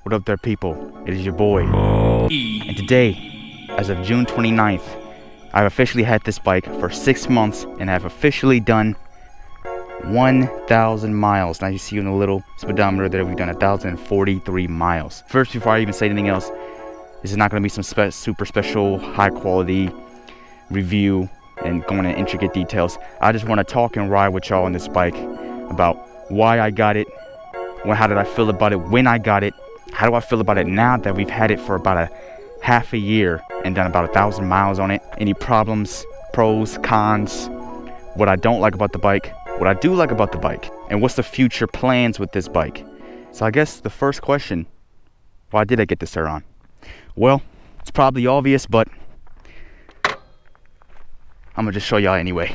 What up there, people? It is your boy. And today, as of June 29th, I've officially had this bike for 6 months and I've officially done 1,000 miles. Now you see in the little speedometer there, we've done 1,043 miles. First, before I even say anything else, this is not going to be some super special, high quality review and going into intricate details. I just want to talk and ride with y'all on this bike about why I got it, how did I feel about it when I got it, how do I feel about it now that we've had it for about a half a year and done about 1,000 miles on it. Any problems, pros, cons, what I don't like about the bike, what I do like about the bike, and what's the future plans with this bike. So I guess the first question, why did I get the Sur Ron? Well, it's probably obvious, but I'm gonna just show y'all anyway.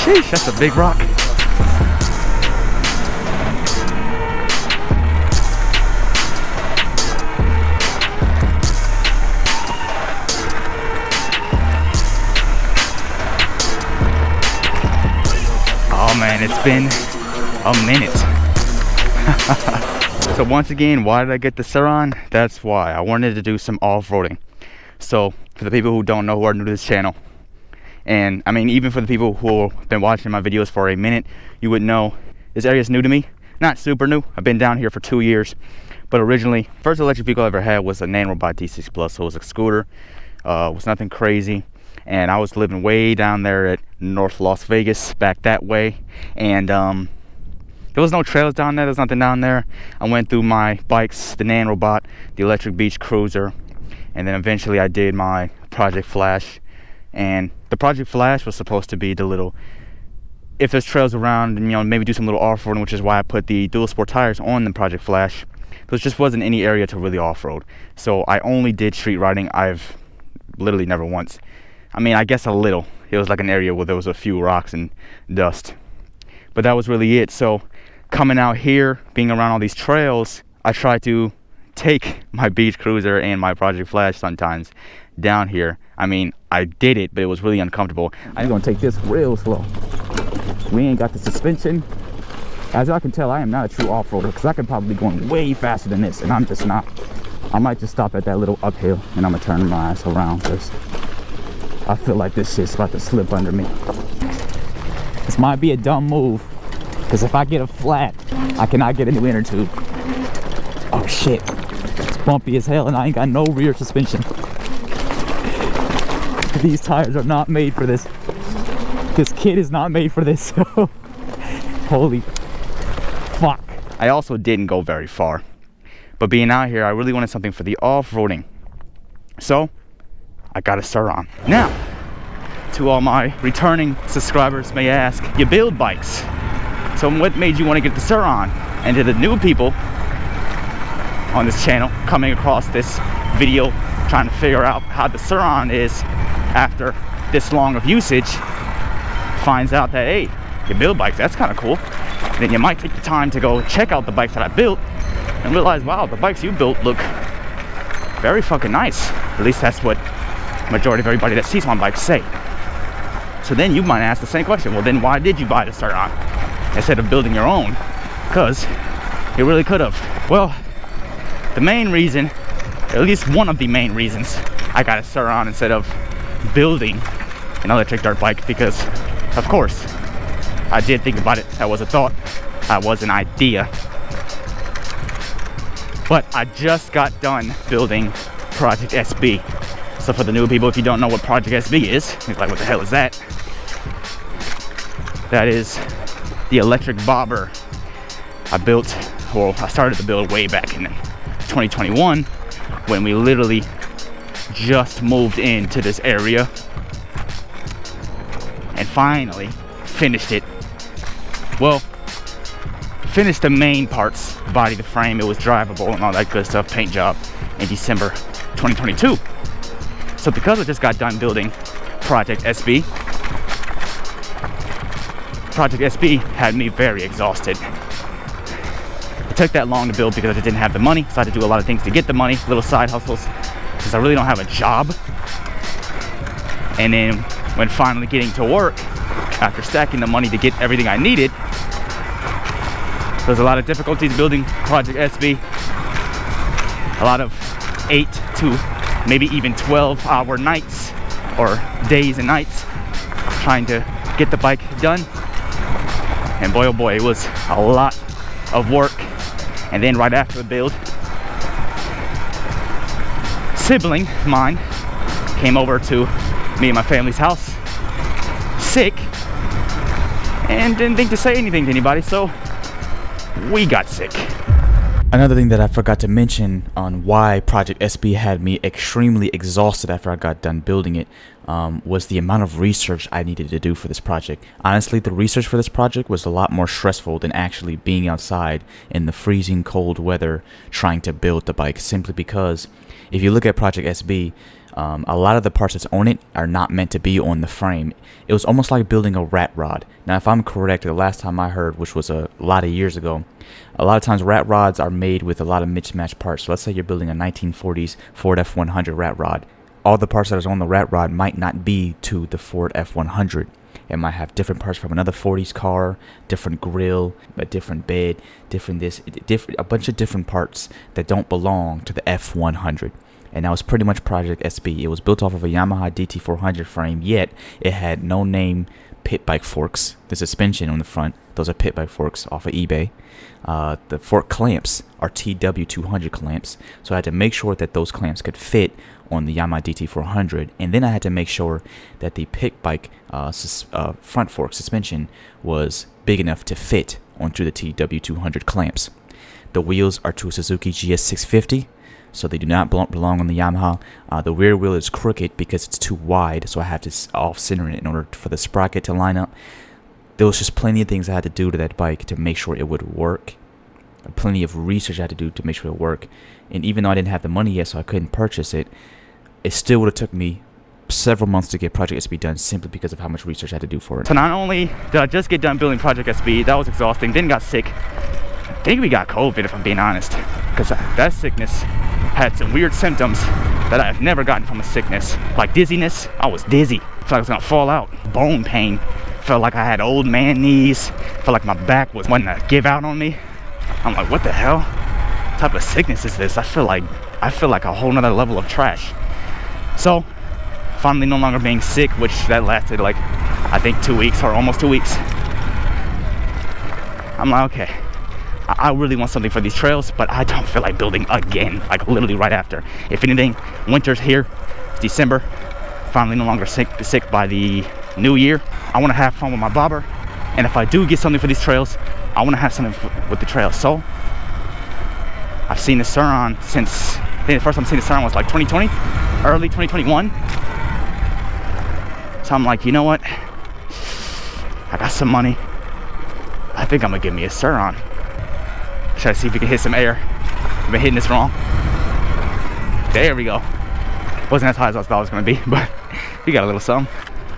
Sheesh, that's a big rock. Oh man, it's been a minute. So once again, why did I get the Sur Ron? That's why. I wanted to do some off-roading. So for the people who don't know, who are new to this channel, and I mean, even for the people who have been watching my videos for a minute, you would know this area is new to me. Not super new. I've been down here for 2 years. But originally, first electric vehicle I ever had was a Nanorobot D6 Plus. So it was a scooter. It was nothing crazy. And I was living way down there at North Las Vegas, back that way. And there was no trails down there. There's nothing down there. I went through my bikes, the Nanorobot, the Electric Beach Cruiser. And then eventually I did my Project Flash. And the Project Flash was supposed to be the little, if there's trails around, and, you know, maybe do some little off-roading, which is why I put the dual sport tires on the Project Flash. There just wasn't any area to really off-road. So I only did street riding. I've literally never once. I mean, I guess a little. It was like an area where there was a few rocks and dust. But that was really it. So coming out here, being around all these trails, I tried to take my beach cruiser and my Project Flash sometimes down here. I mean, I did it, but it was really uncomfortable. I'm gonna take this real slow. We ain't got the suspension. As y'all can tell, I am not a true off-roader because I could probably be going way faster than this, and I'm just not. I might just stop at that little uphill and I'm gonna turn my ass around because I feel like this shit's about to slip under me. This might be a dumb move because if I get a flat, I cannot get a new inner tube. Oh shit, it's bumpy as hell and I ain't got no rear suspension. These tires are not made for this. This kit is not made for this. Holy fuck. I also didn't go very far. But being out here, I really wanted something for the off-roading. So, I got a Sur Ron. Now, to all my returning subscribers may ask, you build bikes. So what made you want to get the Sur Ron? And to the new people on this channel coming across this video, trying to figure out how the Sur Ron is after this long of usage, finds out that, hey, you build bikes, that's kind of cool. And then you might take the time to go check out the bikes that I built and realize, wow, the bikes you built look very fucking nice. At least that's what majority of everybody that sees my bike say. So then you might ask the same question, well then why did you buy the Sur Ron instead of building your own? Because you really could have. Well, the main reason, at least one of the main reasons I got a Sur Ron instead of building an electric dirt bike, because of course I did think about it. That was a thought, that was an idea. But I just got done building Project SB. So for the new people, if you don't know what Project SB is, you're like, what the hell is that? That is the electric bobber I built, well, I started to build way back in 2021 when we literally just moved into this area. And finally finished it. Well, finished the main parts, the body, the frame. It was drivable and all that good stuff, paint job, in December 2022. So because I just got done building Project SB, Project SB had me very exhausted. It took that long to build because I just didn't have the money, so I had to do a lot of things to get the money, little side hustles, because I really don't have a job. And then when finally getting to work, after stacking the money to get everything I needed, there's a lot of difficulties building Project SB. A lot of 8 to maybe even 12-hour nights or days and nights trying to get the bike done. And boy, oh boy, it was a lot of work. And then right after the build, sibling mine came over to me and my family's house, sick, and didn't think to say anything to anybody, so we got sick. Another thing that I forgot to mention on why Project SB had me extremely exhausted after I got done building it was the amount of research I needed to do for this project. Honestly, the research for this project was a lot more stressful than actually being outside in the freezing cold weather trying to build the bike, simply because if you look at Project SB, a lot of the parts that's on it are not meant to be on the frame. It was almost like building a rat rod. Now, if I'm correct, the last time I heard, which was a lot of years ago, a lot of times rat rods are made with a lot of mismatched parts. So let's say you're building a 1940s Ford F100 rat rod. All the parts that is on the rat rod might not be to the Ford F100. It might have different parts from another 40s car, different grill, a different bed, a bunch of different parts that don't belong to the F100. And that was pretty much Project SB. It was built off of a Yamaha DT400 frame, yet it had no name pit bike forks. The suspension on the front, those are pit bike forks off of eBay. The fork clamps are TW200 clamps, so I had to make sure that those clamps could fit on the Yamaha DT400, and then I had to make sure that the pit bike front fork suspension was big enough to fit onto the TW200 clamps. The wheels are to Suzuki GS650. So they do not belong on the Yamaha. The rear wheel is crooked because it's too wide, so I have to off-center it in order for the sprocket to line up. There was just plenty of things I had to do to that bike to make sure it would work. Plenty of research I had to do to make sure it would work. And even though I didn't have the money yet, so I couldn't purchase it, it still would have took me several months to get Project SB done simply because of how much research I had to do for it. So not only did I just get done building Project SB, that was exhausting, then got sick. I think we got COVID, if I'm being honest, because that sickness had some weird symptoms that I've never gotten from a sickness. Like dizziness, I was dizzy. Felt like I was gonna fall out. Bone pain. Felt like I had old man knees. Felt like my back was wanting to give out on me. I'm like, what the hell? What type of sickness is this? I feel like a whole nother level of trash. So, finally no longer being sick, which that lasted like, I think 2 weeks or almost 2 weeks. I'm like, okay, I really want something for these trails, but I don't feel like building again, like literally right after. If anything, winter's here, it's December, finally no longer sick by the new year. I want to have fun with my bobber, and if I do get something for these trails, I want to have something with the trails. So, I've seen the Sur Ron since, I think the first time I seen the Sur Ron was like 2020, early 2021. So I'm like, you know what? I got some money. I think I'm gonna give me a Sur Ron. Try to see if we can hit some air. I've been hitting this wrong. There we go. Wasn't as high as I thought it was gonna be, but we got a little something.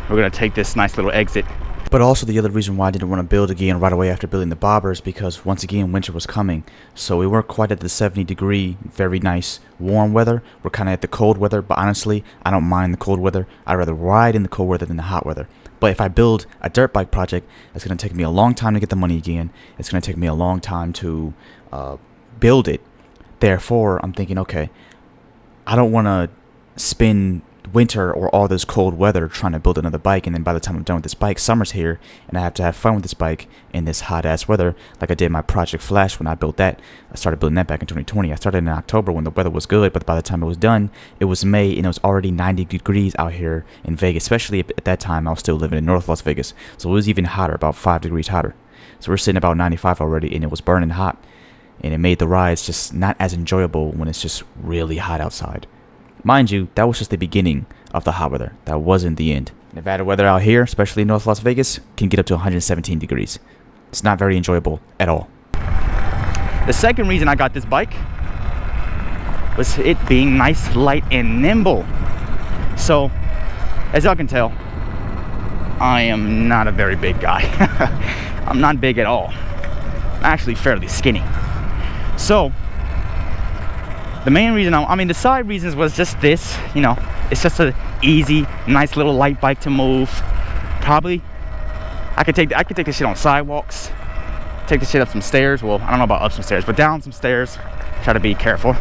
We're gonna take this nice little exit. But also the other reason why I didn't want to build again right away after building the bobbers, because once again winter was coming, so we weren't quite at the 70-degree very nice warm weather. We're kind of at the cold weather, but honestly I don't mind the cold weather. I'd rather ride in the cold weather than the hot weather. But if I build a dirt bike project, it's going to take me a long time to get the money again. It's going to take me a long time to build it. Therefore, I'm thinking, okay, I don't want to spend winter or all this cold weather trying to build another bike, and then by the time I'm done with this bike, summer's here, and I have to have fun with this bike in this hot-ass weather, like I did my Project Flash when I built that. I started building that back in 2020. I started in October when the weather was good, but by the time it was done, it was May, and it was already 90 degrees out here in Vegas, especially at that time I was still living in North Las Vegas, so it was even hotter, about 5 degrees hotter. So we're sitting about 95 already, and it was burning hot, and it made the rides just not as enjoyable when it's just really hot outside. Mind you, that was just the beginning of the hot weather. That wasn't the end. Nevada weather out here, especially in North Las Vegas, can get up to 117 degrees. It's not very enjoyable at all. The second reason I got this bike was it being nice, light, and nimble. So, as y'all can tell, I am not a very big guy. I'm not big at all. I'm actually fairly skinny. So, the main reason, I mean, the side reasons was just this, you know, it's just an easy, nice little light bike to move. Probably, I could take this shit on sidewalks, take this shit up some stairs. Well, I don't know about up some stairs, but down some stairs. Try to be careful.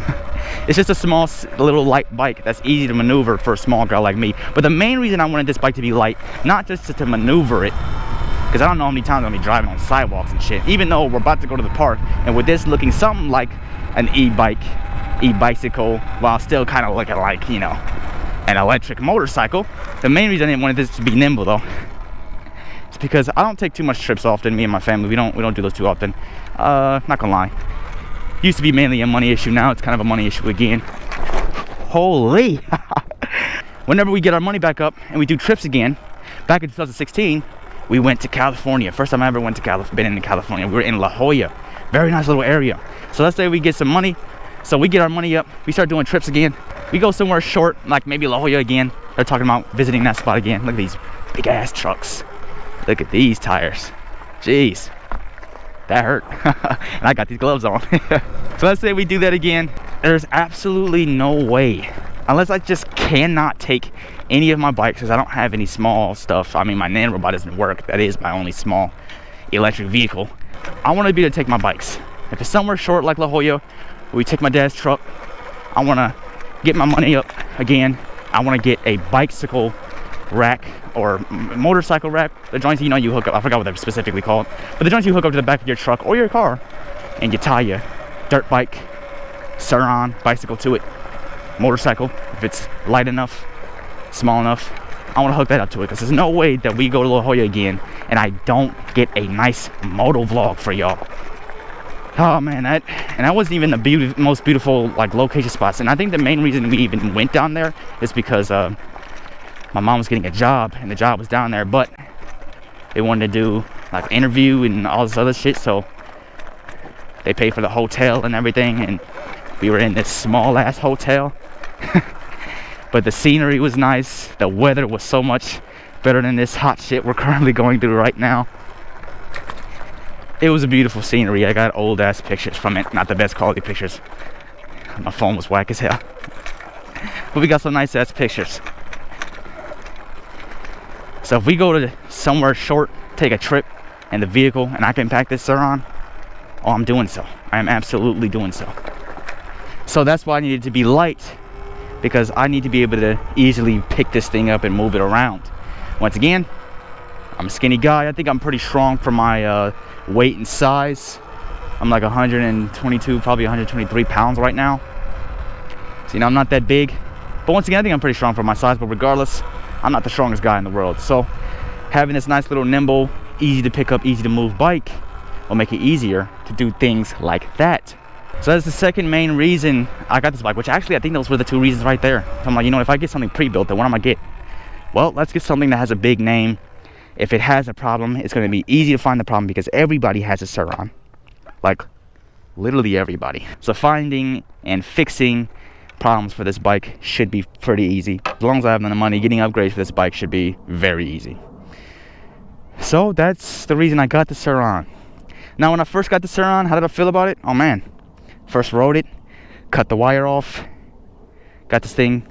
It's just a small, little light bike that's easy to maneuver for a small girl like me. But the main reason I wanted this bike to be light, not just to maneuver it, because I don't know how many times I'm gonna be driving on sidewalks and shit, even though we're about to go to the park, and with this looking something like an e-bicycle, while still kind of looking like, you know, an electric motorcycle. The main reason I didn't want this to be nimble though, is because I don't take too much trips often. Me and my family, we don't do those too often. Not gonna lie, used to be mainly a money issue. Now it's kind of a money issue again. Holy! Whenever we get our money back up and we do trips again, back in 2016, we went to California. First time I ever went to been in California. We were in La Jolla, very nice little area. So let's say we get some money. So we get our money up, we start doing trips again. We go somewhere short, like maybe La Jolla again. They're talking about visiting that spot again. Look at these big ass trucks. Look at these tires. Jeez, that hurt. And I got these gloves on. So let's say we do that again. There's absolutely no way, unless I just cannot take any of my bikes because I don't have any small stuff. I mean, my nanobot doesn't work. That is my only small electric vehicle. I want to be able to take my bikes. If it's somewhere short like La Jolla, we take my dad's truck. I want to get my money up again. I want to get a bicycle rack or motorcycle rack. The joints, you know, you hook up. I forgot what they're specifically called, but the joints you hook up to the back of your truck or your car, and you tie your dirt bike, Sur Ron bicycle to it, motorcycle. If it's light enough, small enough, I want to hook that up to it because there's no way that we go to La Jolla again and I don't get a nice moto vlog for y'all. Oh man, that wasn't even the most beautiful like location spots. And I think the main reason we even went down there is because my mom was getting a job and the job was down there, but they wanted to do like an interview and all this other shit, so they paid for the hotel and everything, and we were in this small ass hotel. But the scenery was nice. The weather was so much better than this hot shit we're currently going through right now. It was a beautiful scenery. I got old ass pictures from it. Not the best quality pictures. My phone was whack as hell. But we got some nice ass pictures. So if we go to somewhere short, take a trip in the vehicle, and I can pack this Sur Ron, oh, I'm doing so. I am absolutely doing so. So that's why I needed to be light, because I need to be able to easily pick this thing up and move it around. Once again, I'm a skinny guy. I think I'm pretty strong for my weight and size. I'm like 122, probably 123 pounds right now. So, you know, I'm not that big. But once again, I think I'm pretty strong for my size. But regardless, I'm not the strongest guy in the world. So having this nice little nimble, easy to pick up, easy to move bike will make it easier to do things like that. So that's the second main reason I got this bike, which actually I think those were the two reasons right there. So I'm like, you know, if I get something pre-built, then what am I gonna get? Well, let's get something that has a big name. If it has a problem, it's going to be easy to find the problem because everybody has a Sur Ron. Like, literally everybody. So finding and fixing problems for this bike should be pretty easy. As long as I have the money, getting upgrades for this bike should be very easy. So that's the reason I got the Sur Ron. Now, when I first got the Sur Ron, how did I feel about it? Oh man. First rode it, cut the wire off, got the thing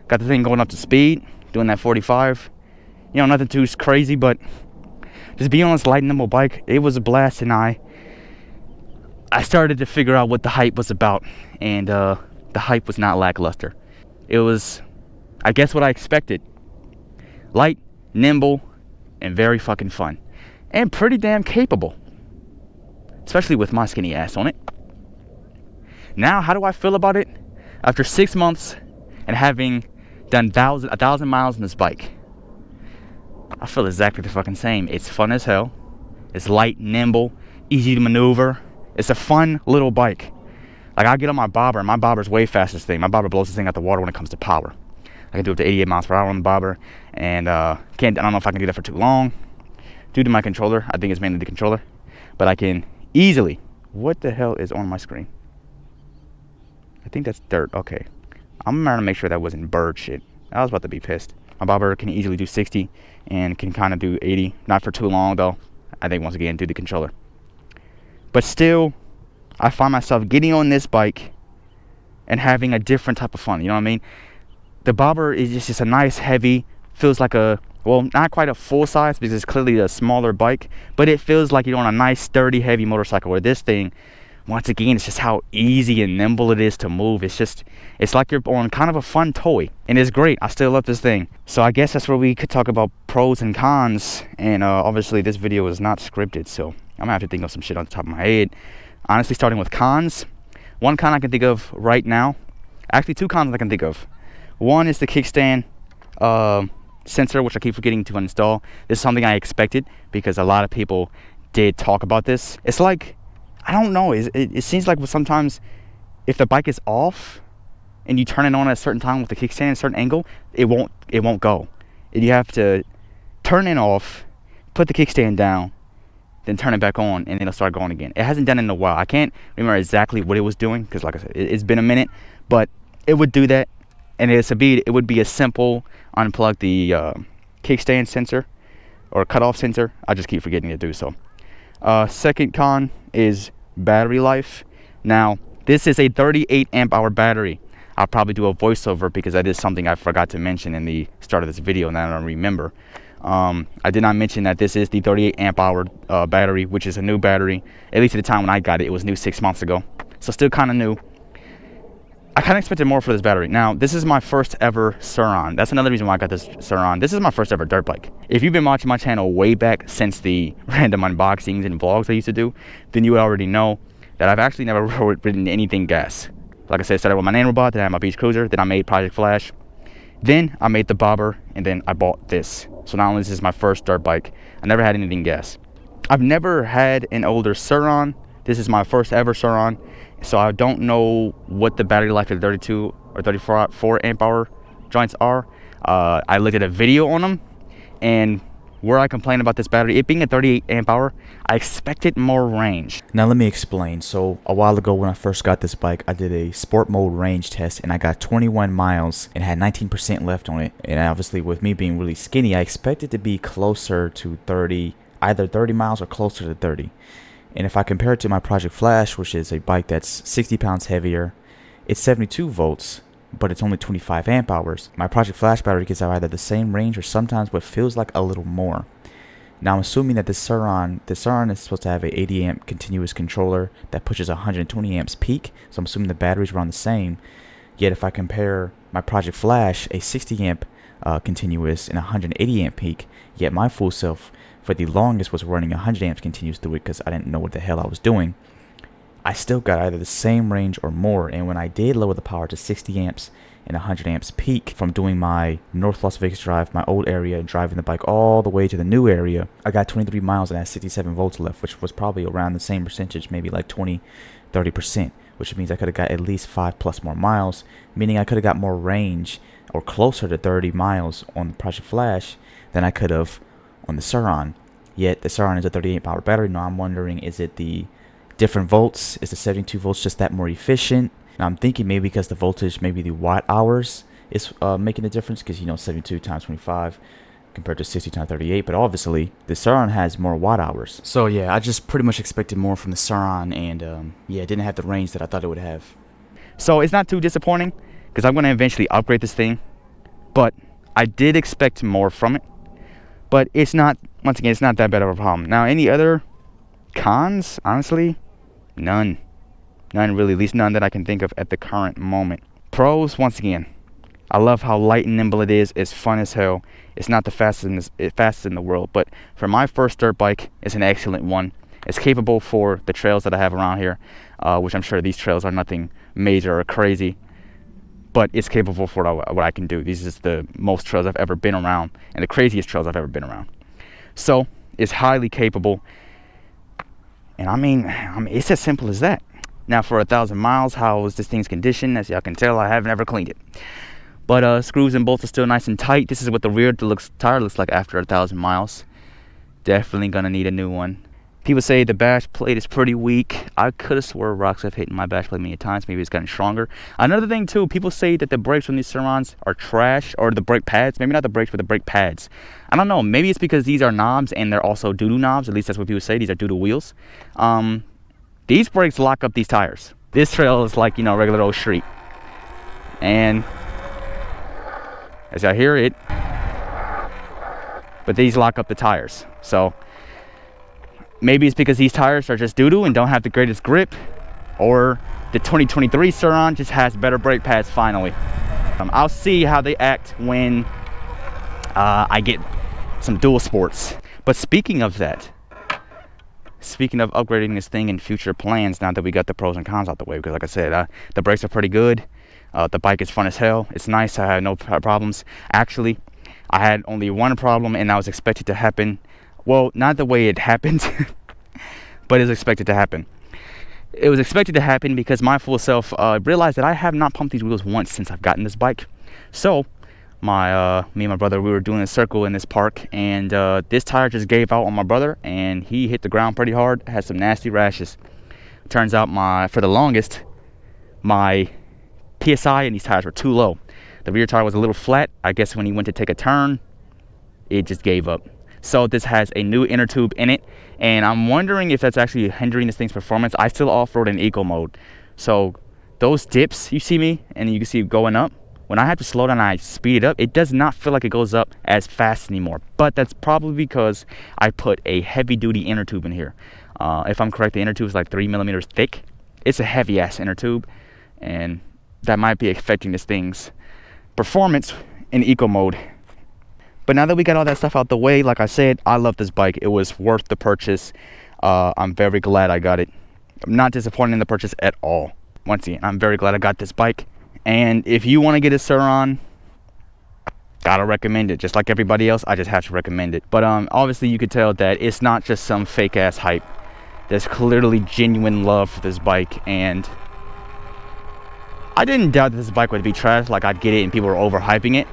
going up to speed, doing that 45. You know, nothing too crazy, but just being on this light and nimble bike, it was a blast. And I started to figure out what the hype was about, and the hype was not lackluster. It was, I guess, what I expected. Light, nimble, and very fucking fun, and pretty damn capable, especially with my skinny ass on it. Now, how do I feel about it? After 6 months and having done 1,000 miles on this bike, I feel exactly the fucking same. It's fun as hell. It's light, nimble, easy to maneuver. It's a fun little bike. Like, I get on my bobber, and my bobber's way fastest thing. My bobber blows this thing out the water when it comes to power. I can do up to 88 miles per hour on the bobber, and I don't know if I can do that for too long due to my controller. I think it's mainly the controller, but I can easily. What the hell is on my screen? I think that's dirt. Okay, I'm trying to make sure that wasn't bird shit. I was about to be pissed. My bobber can easily do 60 and can kind of do 80, not for too long though. I think once again due to the controller, but still I find myself getting on this bike and having a different type of fun. You know what I mean? The bobber is just a nice heavy, feels like a, well, not quite a full size because it's clearly a smaller bike, but it feels like you're on a nice sturdy heavy motorcycle, where this thing, once again, it's just how easy and nimble it is to move. It's like you're on kind of a fun toy, and it's great. I still love this thing. So I guess that's where we could talk about pros and cons, and obviously this video is not scripted, so I'm gonna have to think of some shit on the top of my head. Honestly, starting with cons, one con I can think of right now, actually two cons I can think of. One is the kickstand sensor, which I keep forgetting to install. This is something I expected because a lot of people did talk about this. It's like, I don't know, it seems like sometimes if the bike is off and you turn it on at a certain time with the kickstand at a certain angle, it won't go. You have to turn it off, put the kickstand down, then turn it back on, and it'll start going again. It hasn't done it in a while. I can't remember exactly what it was doing because, like I said, it's been a minute, but it would do that, and it would be a simple unplug the kickstand sensor or cutoff sensor. I just keep forgetting to do so. Second con is battery life. Now, this is a 38 amp hour battery. I'll probably do a voiceover because that is something I forgot to mention in the start of this video, and I don't remember. I did not mention that this is the 38 amp hour battery, which is a new battery. At least at the time when I got it, it was new 6 months ago. So still kind of new. I kind of expected more for this battery. Now, this is my first ever Sur Ron. That's another reason why I got this Sur Ron. This is my first ever dirt bike. If you've been watching my channel way back since the random unboxings and vlogs I used to do, then you would already know that I've actually never ridden anything gas. Like I said, I started with my Nanorobot, then I had my Beach Cruiser, then I made Project Flash, then I made the bobber, and then I bought this. So not only is this my first dirt bike, I never had anything gas. I've never had an older Sur Ron. This is my first ever Sur Ron. So I don't know what the battery life of 32 or 34 amp hour joints are. I looked at a video on them, and where I complain about this battery, it being a 38 amp hour, I expected more range. Now let me explain. So a while ago when I first got this bike, I did a sport mode range test and I got 21 miles and had 19% left on it. And obviously with me being really skinny, I expected to be closer to 30, either 30 miles or closer to 30. And if I compare it to my Project Flash, which is a bike that's 60 pounds heavier, it's 72 volts, but it's only 25 amp hours. My Project Flash battery gets either the same range or sometimes what feels like a little more. Now I'm assuming that the Sur Ron is supposed to have a 80 amp continuous controller that pushes 120 amps peak, so I'm assuming the batteries around the same. Yet if I compare my Project Flash, a 60 amp continuous and 180 amp peak, yet my full self for the longest was running 100 amps continuous through it because I didn't know what the hell I was doing. I still got either the same range or more, and when I did lower the power to 60 amps and 100 amps peak from doing my North Las Vegas drive, my old area, and driving the bike all the way to the new area, I got 23 miles and I had 67 volts left, which was probably around the same percentage, maybe like 20-30%, which means I could have got at least 5+ more miles, meaning I could have got more range or closer to 30 miles on the Project Flash than I could have on the Sur Ron. Yet the Sur Ron is a 38 power battery. Now I'm wondering, is it the different volts? Is the 72 volts just that more efficient? Now I'm thinking maybe because the voltage, maybe the watt hours is making the difference, because 72 times 25 compared to 60 times 38, but obviously the Sur Ron has more watt hours. So yeah, I just pretty much expected more from the Sur Ron, and yeah, it didn't have the range that I thought it would have. So it's not too disappointing because I'm going to eventually upgrade this thing, but I did expect more from it. But it's not, once again, it's not that bad of a problem. Now, any other cons? Honestly, none. None really, at least none that I can think of at the current moment. Pros, once again, I love how light and nimble it is. It's fun as hell. It's not the fastest in the world, but for my first dirt bike, it's an excellent one. It's capable for the trails that I have around here, which I'm sure these trails are nothing major or crazy, but it's capable for what I can do. These is the most trails I've ever been around and the craziest trails I've ever been around. So it's highly capable. And I mean, it's as simple as that. Now for 1,000 miles, how is this thing's condition? As y'all can tell, I haven't ever cleaned it. But screws and bolts are still nice and tight. This is what the rear tire looks like after 1,000 miles. Definitely gonna need a new one. People say the bash plate is pretty weak. I could have swore rocks have hit my bash plate many times. Maybe it's gotten stronger. Another thing too, people say that the brakes on these Sur Rons are trash, or the brake pads. Maybe not the brakes, but the brake pads. I don't know. Maybe it's because these are knobs and they're also doo-doo knobs. At least that's what people say. These are doo-doo wheels. These brakes lock up these tires. This trail is like, you know, regular old street. And as I hear it, but these lock up the tires. So maybe it's because these tires are just doo-doo and don't have the greatest grip, or the 2023 Sur Ron just has better brake pads finally. I'll see how they act when I get some dual sports. But speaking of that, speaking of upgrading this thing in future plans, now that we got the pros and cons out the way, because like I said, the brakes are pretty good. The bike is fun as hell. It's nice. I had no problems. Actually, I had only one problem, and that was expected to happen. Well, not the way it happened, but it's expected to happen. It was expected to happen because my full self realized that I have not pumped these wheels once since I've gotten this bike. So, me and my brother, we were doing a circle in this park, and this tire just gave out on my brother, and he hit the ground pretty hard, had some nasty rashes. Turns out for the longest, my PSI in these tires were too low. The rear tire was a little flat. I guess when he went to take a turn, it just gave up. So this has a new inner tube in it, and I'm wondering if that's actually hindering this thing's performance. I still off-road in eco mode, so those dips you see me and you can see it going up, when I have to slow down and I speed it up, it does not feel like it goes up as fast anymore. But that's probably because I put a heavy-duty inner tube in here. If I'm correct, the inner tube is like 3 millimeters thick. It's a heavy-ass inner tube, and that might be affecting this thing's performance in eco mode. But now that we got all that stuff out the way, like I said, I love this bike. It was worth the purchase. I'm very glad I got it. I'm not disappointed in the purchase at all. Once again, I'm very glad I got this bike. And if you want to get a Sur Ron, gotta recommend it. Just like everybody else, I just have to recommend it. But obviously you could tell that it's not just some fake ass hype. There's clearly genuine love for this bike, and I didn't doubt that this bike would be trash, like I'd get it and people were overhyping it.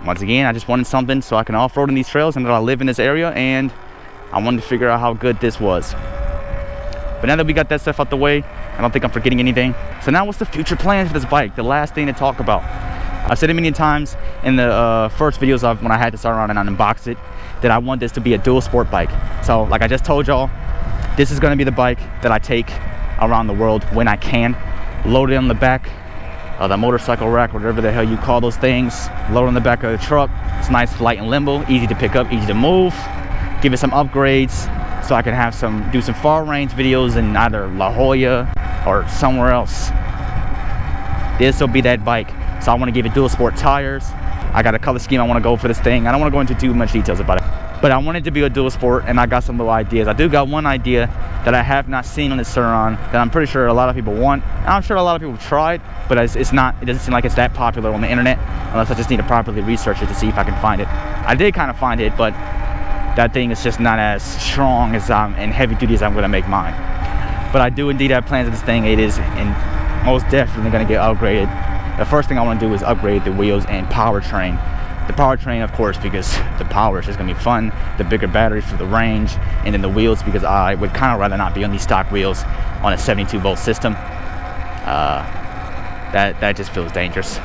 Once again, I just wanted something so I can off-road in these trails, and that I live in this area, and I wanted to figure out how good this was. But now that we got that stuff out the way, I don't think I'm forgetting anything. So now what's the future plans for this bike? The last thing to talk about. I've said it many times in the first videos of when I had to start around and I unboxed it, that I want this to be a dual sport bike. So like I just told y'all, this is gonna be the bike that I take around the world when I can. Load it on the back of the motorcycle rack, whatever the hell you call those things. Load on the back of the truck. It's nice, light and limber, easy to pick up, easy to move. Give it some upgrades so I can have do some far range videos in either La Jolla or somewhere else. This will be that bike. So I want to give it dual sport tires. I got a color scheme I want to go for this thing. I don't want to go into too much details about it, but I want it to be a dual sport, and I got some little ideas. I do got one idea that I have not seen on the Sur Ron that I'm pretty sure a lot of people want. I'm sure a lot of people have tried, but it doesn't seem like it's that popular on the internet, unless I just need to properly research it to see if I can find it. I did kind of find it, but that thing is just not as strong as and heavy duty as I'm going to make mine. But I do indeed have plans of this thing. It is most definitely going to get upgraded. The first thing I want to do is upgrade the wheels and powertrain. The powertrain, of course, because the power is just going to be fun. The bigger battery for the range, and then the wheels because I would kind of rather not be on these stock wheels on a 72-volt system. That just feels dangerous,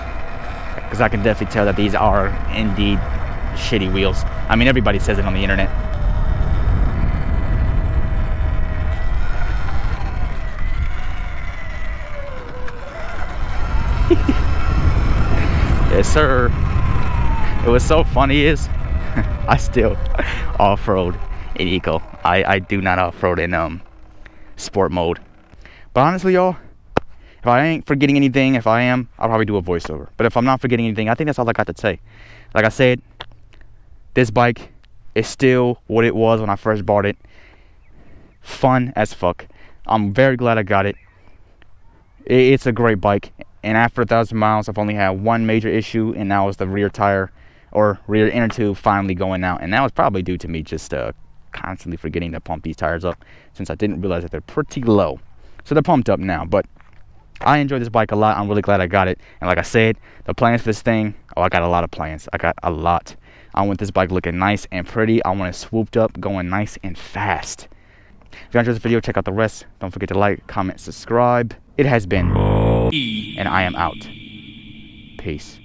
because I can definitely tell that these are indeed shitty wheels. I mean, everybody says it on the internet. Yes, sir. It was so funny is I still off-road in eco. I do not off-road in sport mode. But honestly, y'all, if I ain't forgetting anything, if I am, I'll probably do a voiceover. But if I'm not forgetting anything, I think that's all I got to say. Like I said, this bike is still what it was when I first bought it. Fun as fuck. I'm very glad I got it. It's a great bike. And after 1,000 miles, I've only had one major issue, and that was the rear tire or rear inner tube finally going out. And that was probably due to me just constantly forgetting to pump these tires up, since I didn't realize that they're pretty low. So they're pumped up now, but I enjoy this bike a lot. I'm really glad I got it. And like I said, the plans for this thing, oh, I got a lot of plans. I got a lot. I want this bike looking nice and pretty. I want it swooped up, going nice and fast. If you enjoyed this video, check out the rest. Don't forget to like, comment, subscribe. It has been, and I am out. Peace.